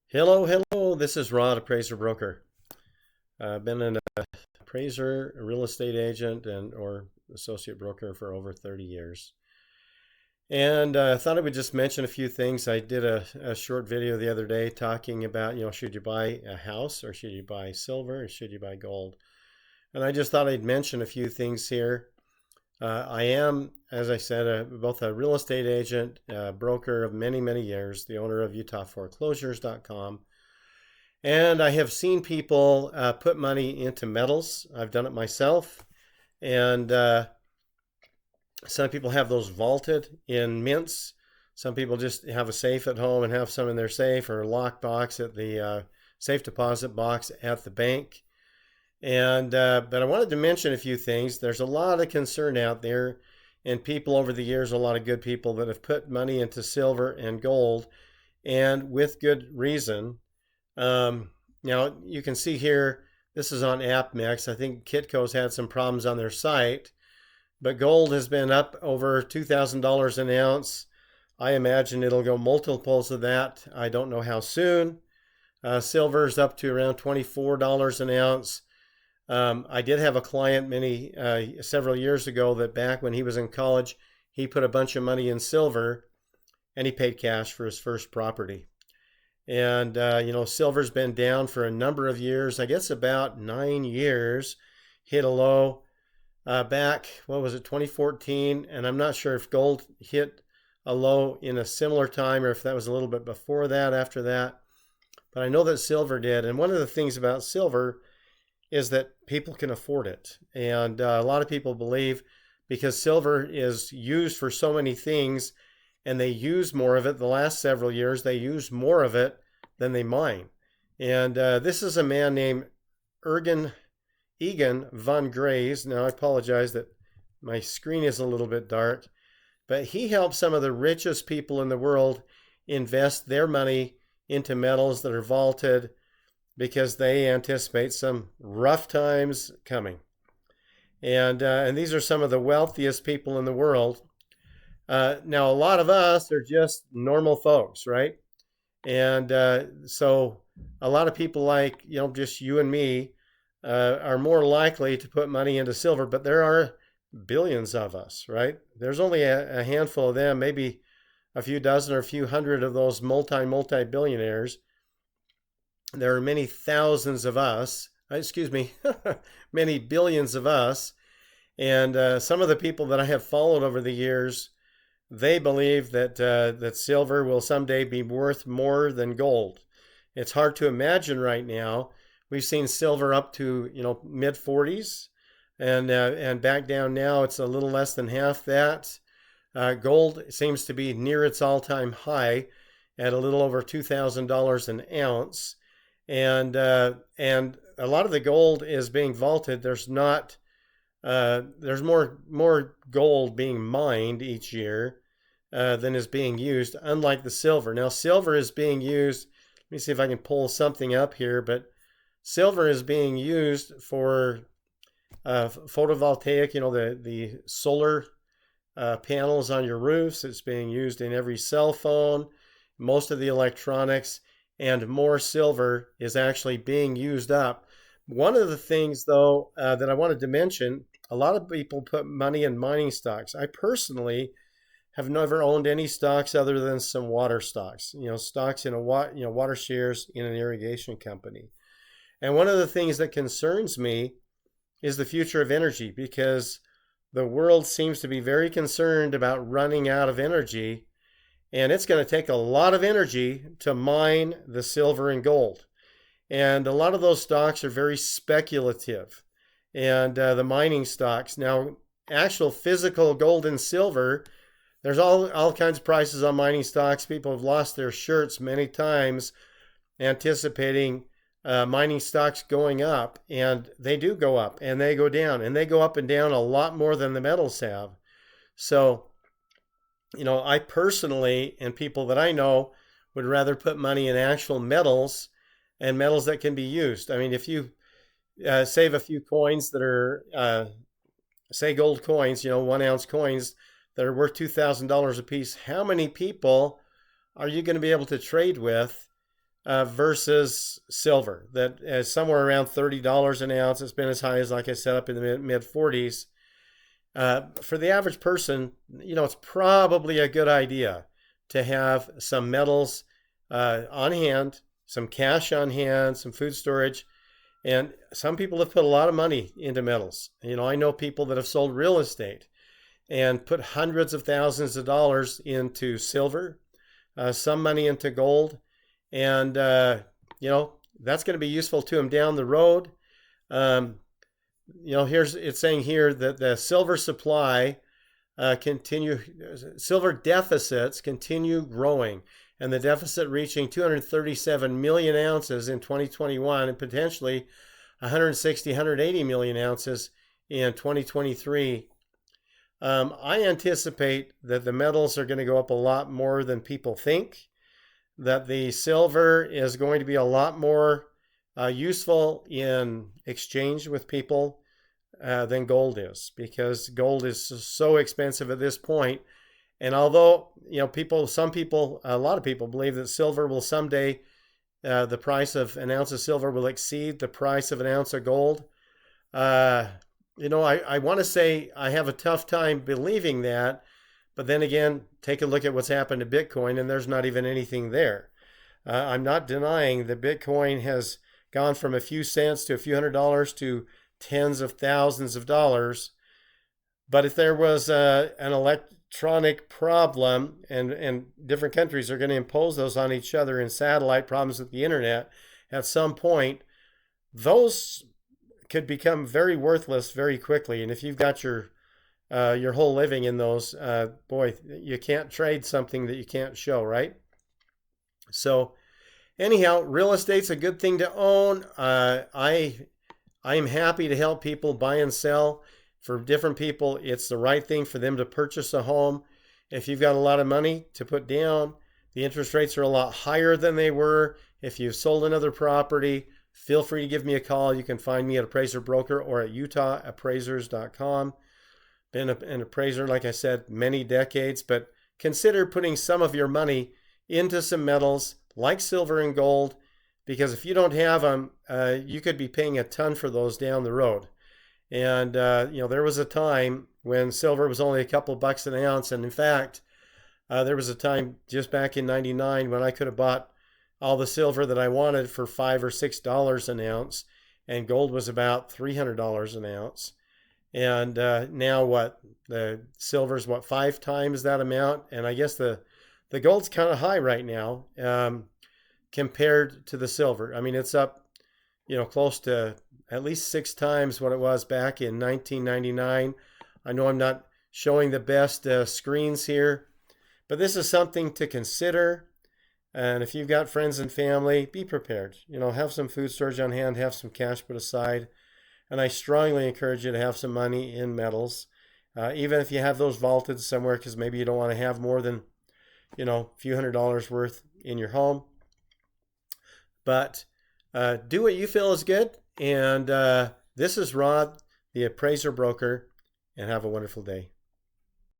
Hello. This is Rod, Appraiser Broker. I've been an appraiser, a real estate agent, and or associate broker for over 30 years. And I thought I would just mention a few things. I did a short video the other day talking about, should you buy a house or should you buy silver or should you buy gold? And I just thought I'd mention a few things here. I am, as I said, both a real estate agent, broker of many years, the owner of UtahForeclosures.com. And I have seen people put money into metals. I've done it myself. And some people have those vaulted in mints. Some people just have a safe at home and have some in their safe or a lock box at the safe deposit box at the bank. And but I wanted to mention a few things. There's a lot of concern out there, and people over the years, a lot of good people that have put money into silver and gold, and with good reason. Now you can see here, this is on AppMex. I think Kitco's had some problems on their site, but gold has been up over $2,000 an ounce. I imagine it'll go multiples of that. I don't know how soon. Silver's up to around $24 an ounce. I did have a client several years ago that back when he was in college, he put a bunch of money in silver and he paid cash for his first property. And, silver's been down for a number of years, I guess about 9 years, hit a low back, 2014? And I'm not sure if gold hit a low in a similar time or if that was a little bit before that, after that. But I know that silver did. And one of the things about silver is that people can afford it. And a lot of people believe because silver is used for so many things and they use more of it the last several years, they use more of it than they mine. And this is a man named Egan von Grays. Now I apologize that my screen is a little bit dark, but he helps some of the richest people in the world invest their money into metals that are vaulted, because they anticipate some rough times coming. And these are some of the wealthiest people in the world. Now, a lot of us are just normal folks, right? And so a lot of people like, just you and me are more likely to put money into silver, but there are billions of us, right? There's only a handful of them, maybe a few dozen or a few hundred of those multi-billionaires. There are many thousands of us, many billions of us. And some of the people that I have followed over the years, they believe that silver will someday be worth more than gold. It's hard to imagine right now. We've seen silver up to mid 40s, and back down now. It's a little less than half that. Gold seems to be near its all-time high at a little over $2,000 an ounce. And a lot of the gold is being vaulted. There's more gold being mined each year than is being used, unlike the silver. Now, silver is being used. Let me see if I can pull something up here, but silver is being used for photovoltaic, the solar panels on your roofs. It's being used in every cell phone, most of the electronics. And more silver is actually being used up. One of the things, though, that I wanted to mention, a lot of people put money in mining stocks. I personally have never owned any stocks other than some water stocks, stocks in water shares in an irrigation company. And one of the things that concerns me is the future of energy, because the world seems to be very concerned about running out of energy. And it's going to take a lot of energy to mine the silver and gold. And a lot of those stocks are very speculative. And the mining stocks. Now, actual physical gold and silver, there's all kinds of prices on mining stocks. People have lost their shirts many times anticipating mining stocks going up. And they do go up and they go down. And they go up and down a lot more than the metals have. So I personally, and people that I know, would rather put money in actual metals and metals that can be used. I mean, if you save a few coins that are, say gold coins, 1 ounce coins that are worth $2,000 a piece, how many people are you going to be able to trade with versus silver that is somewhere around $30 an ounce. It's been as high as, like I said, up in the mid 40s. For the average person, it's probably a good idea to have some metals on hand, some cash on hand, some food storage. And some people have put a lot of money into metals. I know people that have sold real estate and put hundreds of thousands of dollars into silver, some money into gold. And, that's going to be useful to them down the road. It's saying here that the silver supply silver deficits continue growing, and the deficit reaching 237 million ounces in 2021 and potentially 160, 180 million ounces in 2023. I anticipate that the metals are going to go up a lot more than people think, that the silver is going to be a lot more useful in exchange with people than gold is, because gold is so expensive at this point. And although, a lot of people believe that silver will someday, the price of an ounce of silver will exceed the price of an ounce of gold. I want to say I have a tough time believing that, but then again, take a look at what's happened to Bitcoin, and there's not even anything there. I'm not denying that Bitcoin has gone from a few cents to a few $100s to tens of thousands of dollars. But if there was an electronic problem, and different countries are going to impose those on each other, and satellite problems with the internet, at some point, those could become very worthless very quickly. And if you've got your whole living in those, you can't trade something that you can't show, right? So anyhow, real estate's a good thing to own. I am happy to help people buy and sell. For different people, it's the right thing for them to purchase a home. If you've got a lot of money to put down, the interest rates are a lot higher than they were. If you've sold another property, feel free to give me a call. You can find me at Appraiser Broker or at utahappraisers.com. Been an appraiser, like I said, many decades, but consider putting some of your money into some metals like silver and gold, because if you don't have them, you could be paying a ton for those down the road. And, there was a time when silver was only a couple bucks an ounce. And in fact, there was a time just back in 99 when I could have bought all the silver that I wanted for $5 or $6 an ounce, and gold was about $300 an ounce. And now the silver's 5 times that amount, and I guess the gold's kind of high right now compared to the silver. I mean, it's up, close to at least 6 times what it was back in 1999. I know I'm not showing the best screens here, but this is something to consider. And if you've got friends and family, be prepared. Have some food storage on hand, have some cash put aside. And I strongly encourage you to have some money in metals, even if you have those vaulted somewhere, because maybe you don't want to have more than, a few $100s worth in your home. But do what you feel is good. And this is Rod, the Appraiser Broker, and have a wonderful day.